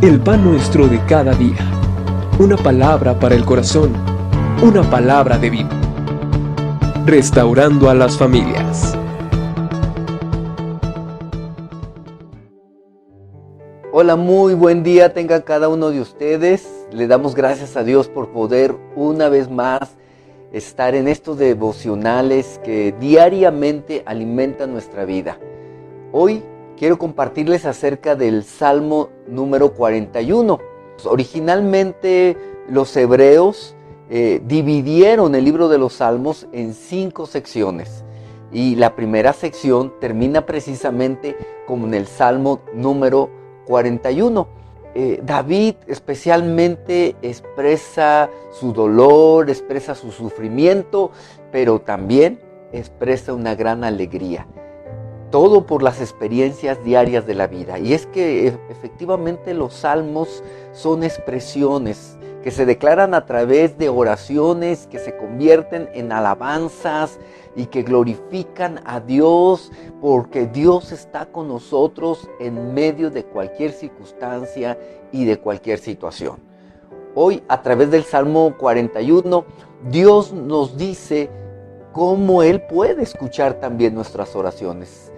El pan nuestro de cada día. Una palabra para el corazón. Una palabra de vida. Restaurando a las familias. Hola, muy buen día tengan cada uno de ustedes. Le damos gracias a Dios por poder una vez más estar en estos devocionales que diariamente alimentan nuestra vida. Hoy quiero compartirles acerca del Salmo número 41. Originalmente los hebreos dividieron el libro de los Salmos en 5 secciones. Y la primera sección termina precisamente como en el Salmo número 41. David especialmente expresa su dolor, expresa su sufrimiento, pero también expresa una gran alegría. Todo por las experiencias diarias de la vida. Y es que efectivamente los salmos son expresiones que se declaran a través de oraciones que se convierten en alabanzas y que glorifican a Dios, porque Dios está con nosotros en medio de cualquier circunstancia y de cualquier situación. Hoy, a través del Salmo 41, Dios nos dice cómo Él puede escuchar también nuestras oraciones.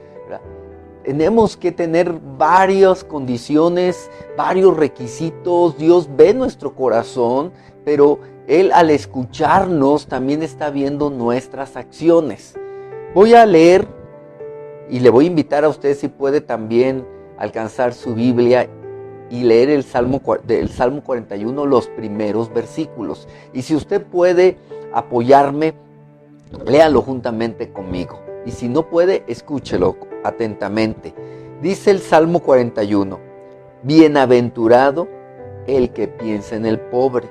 Tenemos que tener varias condiciones, varios requisitos. Dios ve nuestro corazón, pero Él al escucharnos también está viendo nuestras acciones. Voy a leer y le voy a invitar a usted si puede también alcanzar su Biblia y leer del Salmo 41 los primeros versículos. Y si usted puede apoyarme, léalo juntamente conmigo. Y si no puede, escúchelo atentamente. Dice el Salmo 41, bienaventurado el que piensa en el pobre.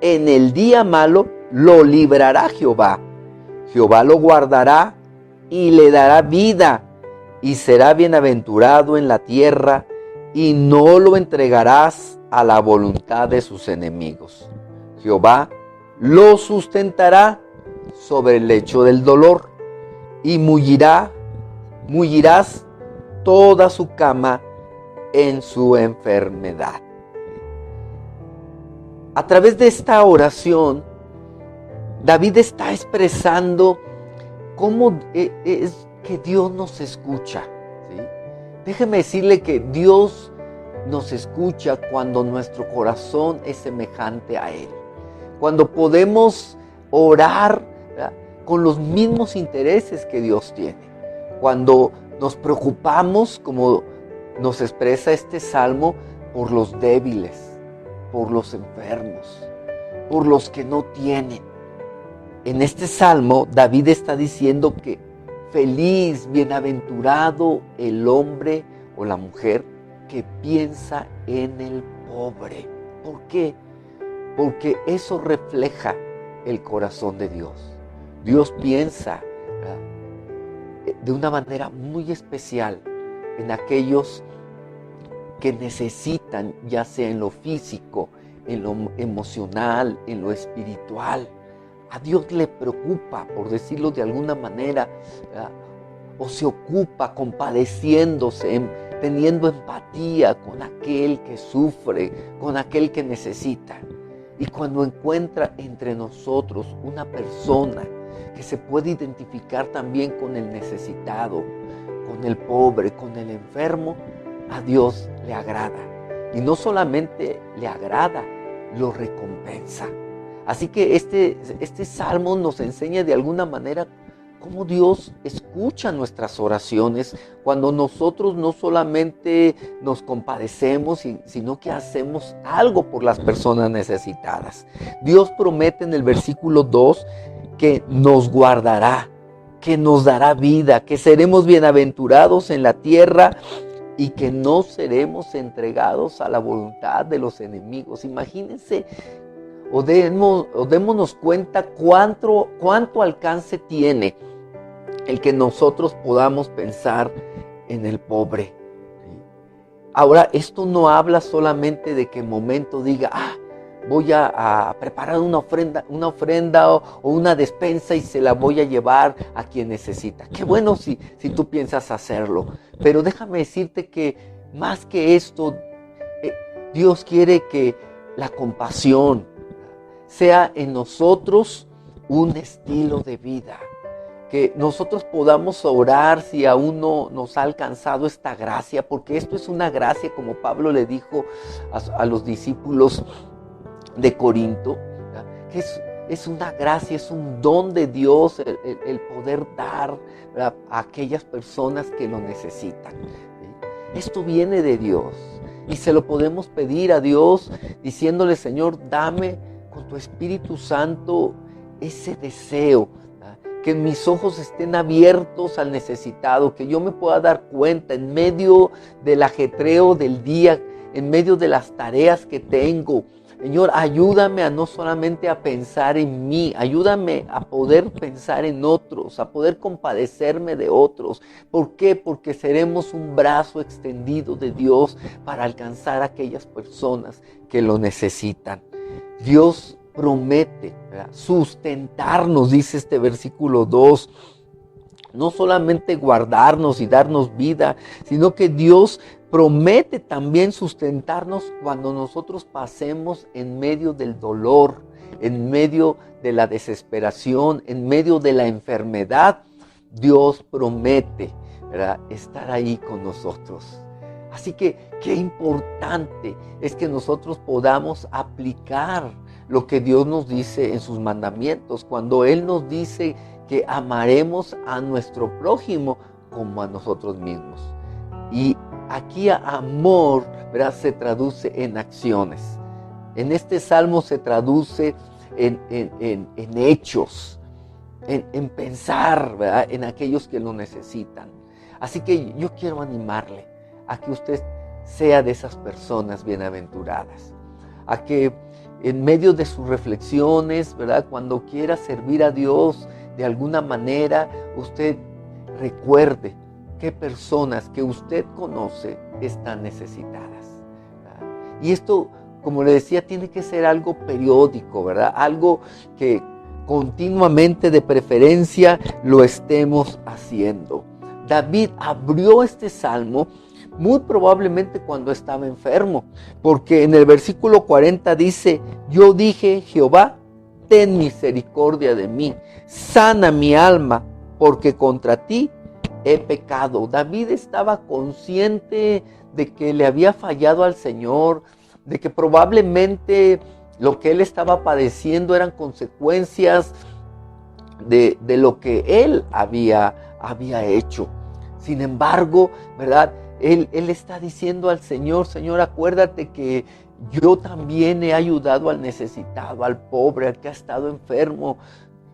En el día malo lo librará Jehová. Jehová lo guardará y le dará vida, y será bienaventurado en la tierra, y no lo entregarás a la voluntad de sus enemigos. Jehová lo sustentará sobre el lecho del dolor, y mullirás toda su cama en su enfermedad. A través de esta oración, David está expresando cómo es que Dios nos escucha, ¿sí? Déjeme decirle que Dios nos escucha cuando nuestro corazón es semejante a Él. Cuando podemos orar, ¿verdad?, con los mismos intereses que Dios tiene. Cuando nos preocupamos, como nos expresa este salmo, por los débiles, por los enfermos, por los que no tienen. En este salmo, David está diciendo que feliz, bienaventurado el hombre o la mujer que piensa en el pobre. ¿Por qué? Porque eso refleja el corazón de Dios. Dios piensa de una manera muy especial en aquellos que necesitan, ya sea en lo físico, en lo emocional, en lo espiritual. A Dios le preocupa, por decirlo de alguna manera, o se ocupa compadeciéndose, teniendo empatía con aquel que sufre, con aquel que necesita. Y cuando encuentra entre nosotros una persona que se puede identificar también con el necesitado, con el pobre, con el enfermo, a Dios le agrada. Y no solamente le agrada, lo recompensa. Así que este salmo nos enseña de alguna manera cómo Dios escucha nuestras oraciones cuando nosotros no solamente nos compadecemos, sino que hacemos algo por las personas necesitadas. Dios promete en el versículo 2 que nos guardará, que nos dará vida, que seremos bienaventurados en la tierra y que no seremos entregados a la voluntad de los enemigos. Imagínense o démonos cuenta cuánto alcance tiene el que nosotros podamos pensar en el pobre. Ahora, esto no habla solamente de que en momento diga, voy a preparar una ofrenda o una despensa y se la voy a llevar a quien necesita. Qué bueno si tú piensas hacerlo. Pero déjame decirte que más que esto, Dios quiere que la compasión sea en nosotros un estilo de vida. Que nosotros podamos orar si aún no nos ha alcanzado esta gracia, porque esto es una gracia, como Pablo le dijo a los discípulos de Corinto, que es una gracia, es un don de Dios el poder dar, ¿verdad?, a aquellas personas que lo necesitan. Esto viene de Dios y se lo podemos pedir a Dios diciéndole: Señor, dame con tu Espíritu Santo ese deseo, que mis ojos estén abiertos al necesitado, que yo me pueda dar cuenta en medio del ajetreo del día, en medio de las tareas que tengo. Señor, ayúdame a no solamente a pensar en mí, ayúdame a poder pensar en otros, a poder compadecerme de otros. ¿Por qué? Porque seremos un brazo extendido de Dios para alcanzar a aquellas personas que lo necesitan. Dios promete, ¿verdad?, sustentarnos, dice este versículo 2, no solamente guardarnos y darnos vida, sino que Dios promete también sustentarnos cuando nosotros pasemos en medio del dolor, en medio de la desesperación, en medio de la enfermedad. Dios promete, ¿verdad?, estar ahí con nosotros. Así que qué importante es que nosotros podamos aplicar lo que Dios nos dice en sus mandamientos, cuando Él nos dice que amaremos a nuestro prójimo como a nosotros mismos. Y aquí amor, ¿verdad?, se traduce en acciones. En este salmo se traduce en hechos, en pensar, ¿verdad?, en aquellos que lo necesitan. Así que yo quiero animarle a que usted sea de esas personas bienaventuradas, a que en medio de sus reflexiones, ¿verdad?, cuando quiera servir a Dios de alguna manera, usted recuerde qué personas que usted conoce están necesitadas, ¿verdad? Y esto, como le decía, tiene que ser algo periódico, ¿verdad? Algo que continuamente, de preferencia, lo estemos haciendo. David abrió este salmo muy probablemente cuando estaba enfermo, porque en el versículo 40 dice: yo dije, Jehová, ten misericordia de mí, sana mi alma, porque contra ti he pecado. David estaba consciente de que le había fallado al Señor, de que probablemente lo que él estaba padeciendo eran consecuencias de lo que él había hecho. Sin embargo, ¿verdad?, Él está diciendo al Señor: Señor, acuérdate que yo también he ayudado al necesitado, al pobre, al que ha estado enfermo.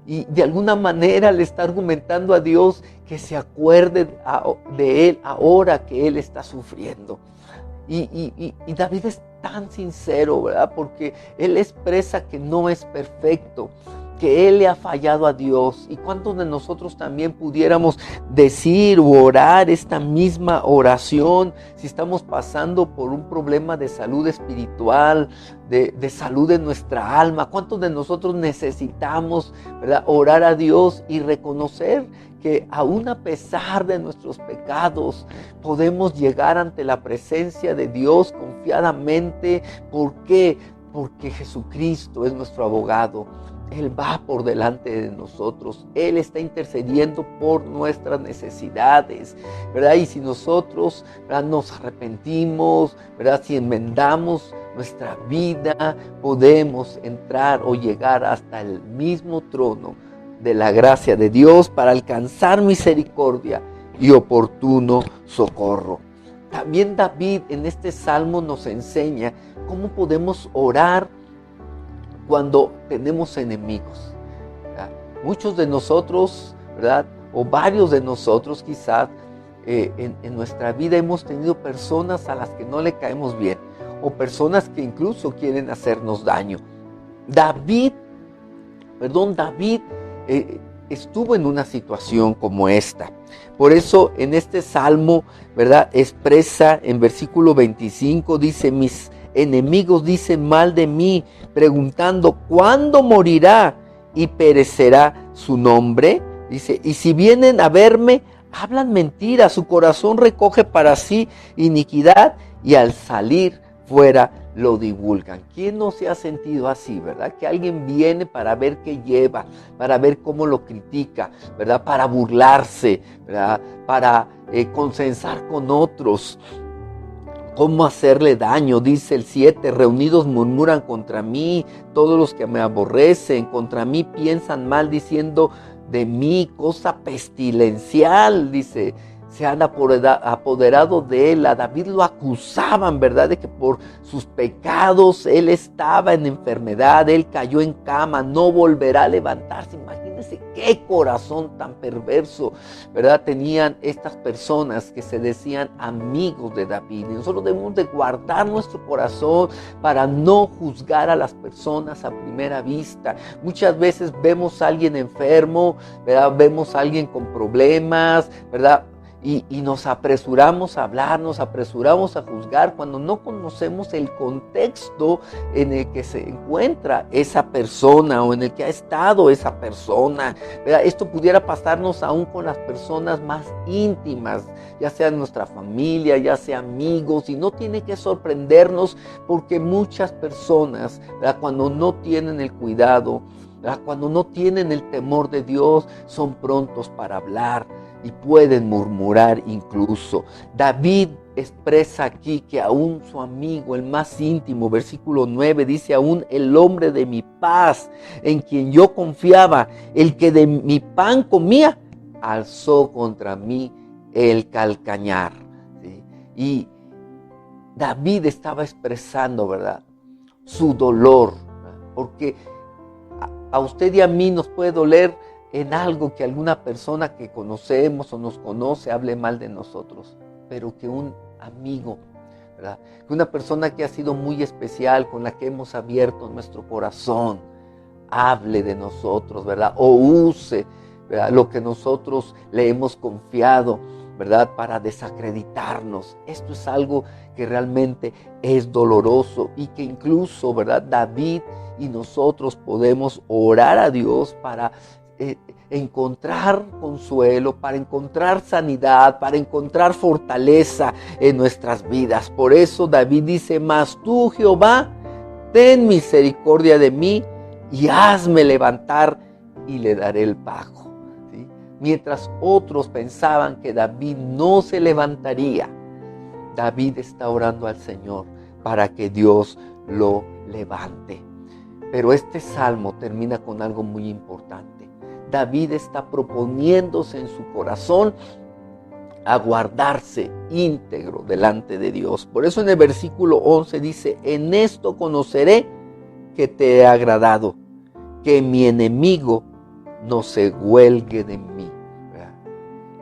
Y de alguna manera le está argumentando a Dios que se acuerde de él ahora que él está sufriendo. Y David es tan sincero, ¿verdad?, porque él expresa que no es perfecto, que él le ha fallado a Dios. ¿Y cuántos de nosotros también pudiéramos decir o orar esta misma oración si estamos pasando por un problema de salud espiritual, de salud de nuestra alma? ¿Cuántos de nosotros necesitamos, ¿verdad?, orar a Dios y reconocer que aún a pesar de nuestros pecados podemos llegar ante la presencia de Dios confiadamente? ¿Por qué? Porque Jesucristo es nuestro abogado. Él va por delante de nosotros. Él está intercediendo por nuestras necesidades, ¿verdad? Y si nosotros, ¿verdad?, nos arrepentimos, ¿verdad?, si enmendamos nuestra vida, podemos entrar o llegar hasta el mismo trono de la gracia de Dios para alcanzar misericordia y oportuno socorro. También David en este salmo nos enseña cómo podemos orar cuando tenemos enemigos, ¿verdad? Muchos de nosotros, ¿verdad?, o varios de nosotros quizás en nuestra vida hemos tenido personas a las que no le caemos bien, o personas que incluso quieren hacernos daño. David estuvo en una situación como esta. Por eso en este salmo, ¿verdad?, expresa en versículo 25, dice: mis enemigos dicen mal de mí, preguntando: ¿cuándo morirá y perecerá su nombre? Dice: y si vienen a verme, hablan mentira, su corazón recoge para sí iniquidad, y al salir fuera lo divulgan. ¿Quién no se ha sentido así, verdad? Que alguien viene para ver qué lleva, para ver cómo lo critica, ¿verdad? Para burlarse, ¿verdad? Para consensar con otros, cómo hacerle daño. Dice el 7, reunidos murmuran contra mí, todos los que me aborrecen, contra mí piensan mal, diciendo de mí cosa pestilencial, dice. Se han apoderado de él. A David lo acusaban, ¿verdad? De que por sus pecados él estaba en enfermedad, él cayó en cama, no volverá a levantarse. Imagínense qué corazón tan perverso, ¿verdad? Tenían estas personas que se decían amigos de David. Y nosotros debemos de guardar nuestro corazón para no juzgar a las personas a primera vista. Muchas veces vemos a alguien enfermo, ¿verdad? Vemos a alguien con problemas, ¿verdad? Y nos apresuramos a hablar, nos apresuramos a juzgar cuando no conocemos el contexto en el que se encuentra esa persona o en el que ha estado esa persona, ¿verdad? Esto pudiera pasarnos aún con las personas más íntimas, ya sea nuestra familia, ya sea amigos, y no tiene que sorprendernos porque muchas personas, ¿verdad? Cuando no tienen el cuidado, ¿verdad? Cuando no tienen el temor de Dios, son prontos para hablar y pueden murmurar incluso. David expresa aquí que aún su amigo, el más íntimo, versículo 9, dice: aún el hombre de mi paz, en quien yo confiaba, el que de mi pan comía, alzó contra mí el calcañar. ¿Sí? Y David estaba expresando, ¿verdad?, su dolor, ¿verdad? Porque a usted y a mí nos puede doler en algo que alguna persona que conocemos o nos conoce hable mal de nosotros, pero que un amigo, ¿verdad?, que una persona que ha sido muy especial, con la que hemos abierto nuestro corazón, hable de nosotros, ¿verdad?, o use, ¿verdad?, lo que nosotros le hemos confiado, ¿verdad?, para desacreditarnos. Esto es algo que realmente es doloroso y que incluso, ¿verdad?, David y nosotros podemos orar a Dios para encontrar consuelo, para encontrar sanidad, para encontrar fortaleza en nuestras vidas. Por eso David dice: mas tú, Jehová, ten misericordia de mí y hazme levantar y le daré el pago. ¿Sí? Mientras otros pensaban que David no se levantaría, David está orando al Señor para que Dios lo levante. Pero este salmo termina con algo muy importante. David está proponiéndose en su corazón a guardarse íntegro delante de Dios. Por eso en el versículo 11 dice: en esto conoceré que te he agradado, que mi enemigo no se huelgue de mí. ¿Verdad?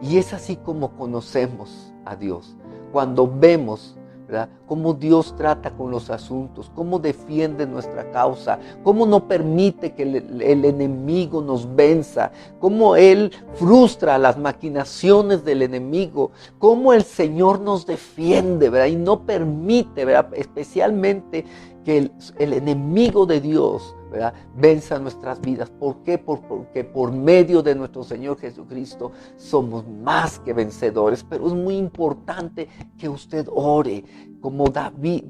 Y es así como conocemos a Dios, cuando vemos, ¿verdad?, cómo Dios trata con los asuntos, cómo defiende nuestra causa, cómo no permite que el enemigo nos venza, cómo Él frustra las maquinaciones del enemigo, cómo el Señor nos defiende, ¿verdad?, y no permite, ¿verdad?, especialmente que el enemigo de Dios, ¿verdad?, venza nuestras vidas. ¿Por qué? Porque por medio de nuestro Señor Jesucristo somos más que vencedores. Pero es muy importante que usted ore como David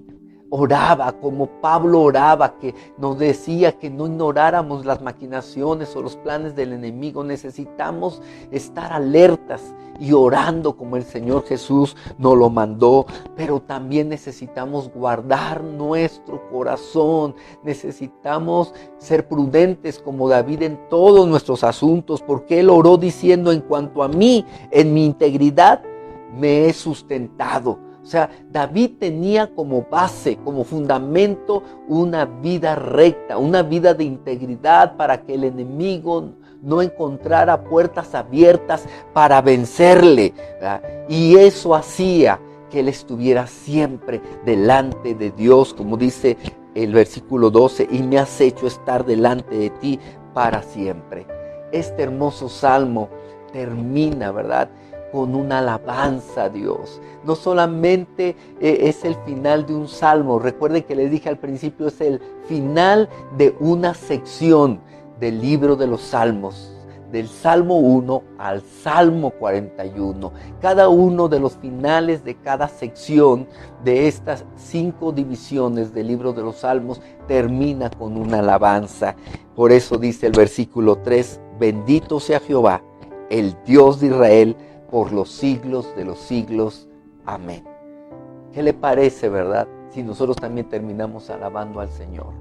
oraba, como Pablo oraba, que nos decía que no ignoráramos las maquinaciones o los planes del enemigo. Necesitamos estar alertas y orando como el Señor Jesús nos lo mandó, pero también necesitamos guardar nuestro corazón. Necesitamos ser prudentes como David en todos nuestros asuntos, porque él oró diciendo: en cuanto a mí, en mi integridad me he sustentado. O sea, David tenía como base, como fundamento, una vida recta, una vida de integridad, para que el enemigo no encontrara puertas abiertas para vencerle, ¿verdad? Y eso hacía que él estuviera siempre delante de Dios, como dice el versículo 12: y me has hecho estar delante de ti para siempre. Este hermoso salmo termina, ¿verdad?, con una alabanza a Dios. No solamente es el final de un salmo. Recuerden que les dije al principio, es el final de una sección del libro de los Salmos. del Salmo 1 al Salmo 41. Cada uno de los finales de cada sección de estas 5 divisiones del libro de los Salmos termina con una alabanza. Por eso dice el versículo 3, bendito sea Jehová, el Dios de Israel, por los siglos de los siglos. Amén. ¿Qué le parece, verdad? Si nosotros también terminamos alabando al Señor.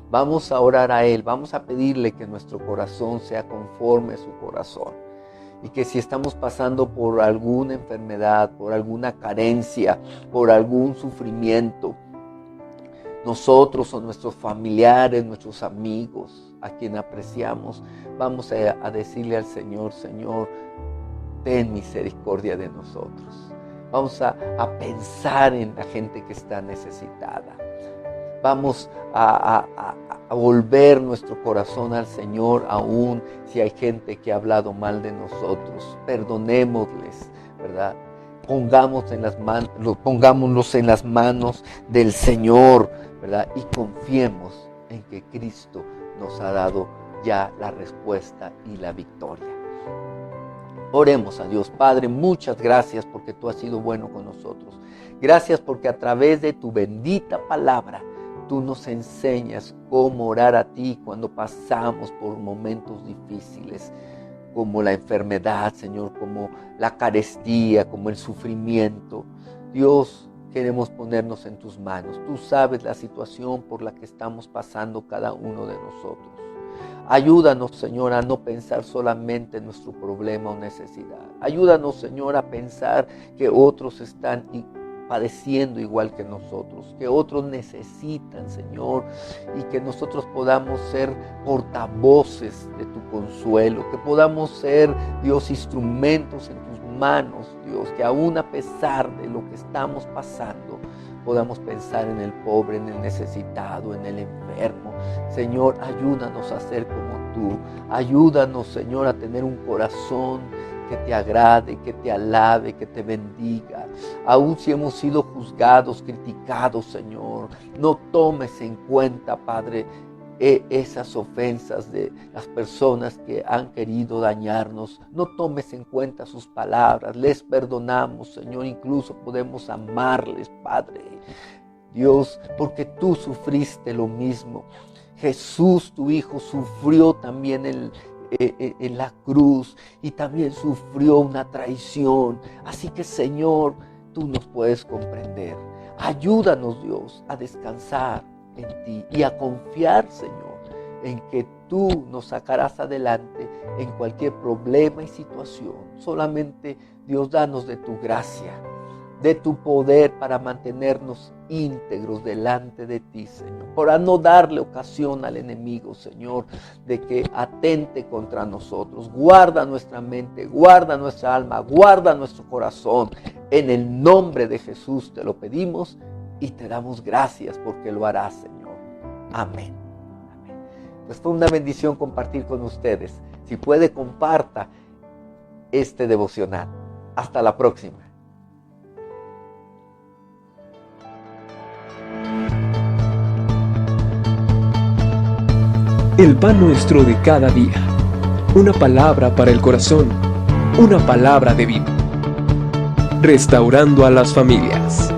Vamos a orar a Él, vamos a pedirle que nuestro corazón sea conforme a su corazón. Y que si estamos pasando por alguna enfermedad, por alguna carencia, por algún sufrimiento, nosotros o nuestros familiares, nuestros amigos, a quien apreciamos, vamos a decirle al Señor, Señor, ten misericordia de nosotros. Vamos a pensar en la gente que está necesitada. Vamos a volver nuestro corazón al Señor, aún si hay gente que ha hablado mal de nosotros. Perdonémosles, ¿verdad? Pongámonos en las manos del Señor, ¿verdad? Y confiemos en que Cristo nos ha dado ya la respuesta y la victoria. Oremos a Dios. Padre, muchas gracias porque tú has sido bueno con nosotros. Gracias porque a través de tu bendita palabra tú nos enseñas cómo orar a ti cuando pasamos por momentos difíciles, como la enfermedad, Señor, como la carestía, como el sufrimiento. Dios, queremos ponernos en tus manos. Tú sabes la situación por la que estamos pasando cada uno de nosotros. Ayúdanos, Señor, a no pensar solamente en nuestro problema o necesidad. Ayúdanos, Señor, a pensar que otros están padeciendo igual que nosotros, que otros necesitan, Señor, y que nosotros podamos ser portavoces de tu consuelo, que podamos ser, Dios, instrumentos en tus manos, Dios, que aún a pesar de lo que estamos pasando, podamos pensar en el pobre, en el necesitado, en el enfermo. Señor, ayúdanos a ser como tú. Ayúdanos, Señor, a tener un corazón que te agrade, que te alabe, que te bendiga. Aún si hemos sido juzgados, criticados, Señor, no tomes en cuenta, Padre, esas ofensas de las personas que han querido dañarnos. No tomes en cuenta sus palabras. Les perdonamos, Señor. Incluso podemos amarles, Padre. Dios, porque tú sufriste lo mismo. Jesús, tu Hijo, sufrió también en la cruz y también sufrió una traición. Así que, Señor, tú nos puedes comprender. Ayúdanos, Dios, a descansar en ti y a confiar, Señor, en que tú nos sacarás adelante en cualquier problema y situación. Solamente, Dios, danos de tu gracia, de tu poder para mantenernos íntegros delante de ti, Señor, para no darle ocasión al enemigo, Señor, de que atente contra nosotros. Guarda nuestra mente, guarda nuestra alma, guarda nuestro corazón. En el nombre de Jesús te lo pedimos y te damos gracias porque lo harás, Señor. Amén. Amén. Pues fue una bendición compartir con ustedes. Si puede, comparta este devocional. Hasta la próxima. El pan nuestro de cada día. Una palabra para el corazón. Una palabra de vida. Restaurando a las familias.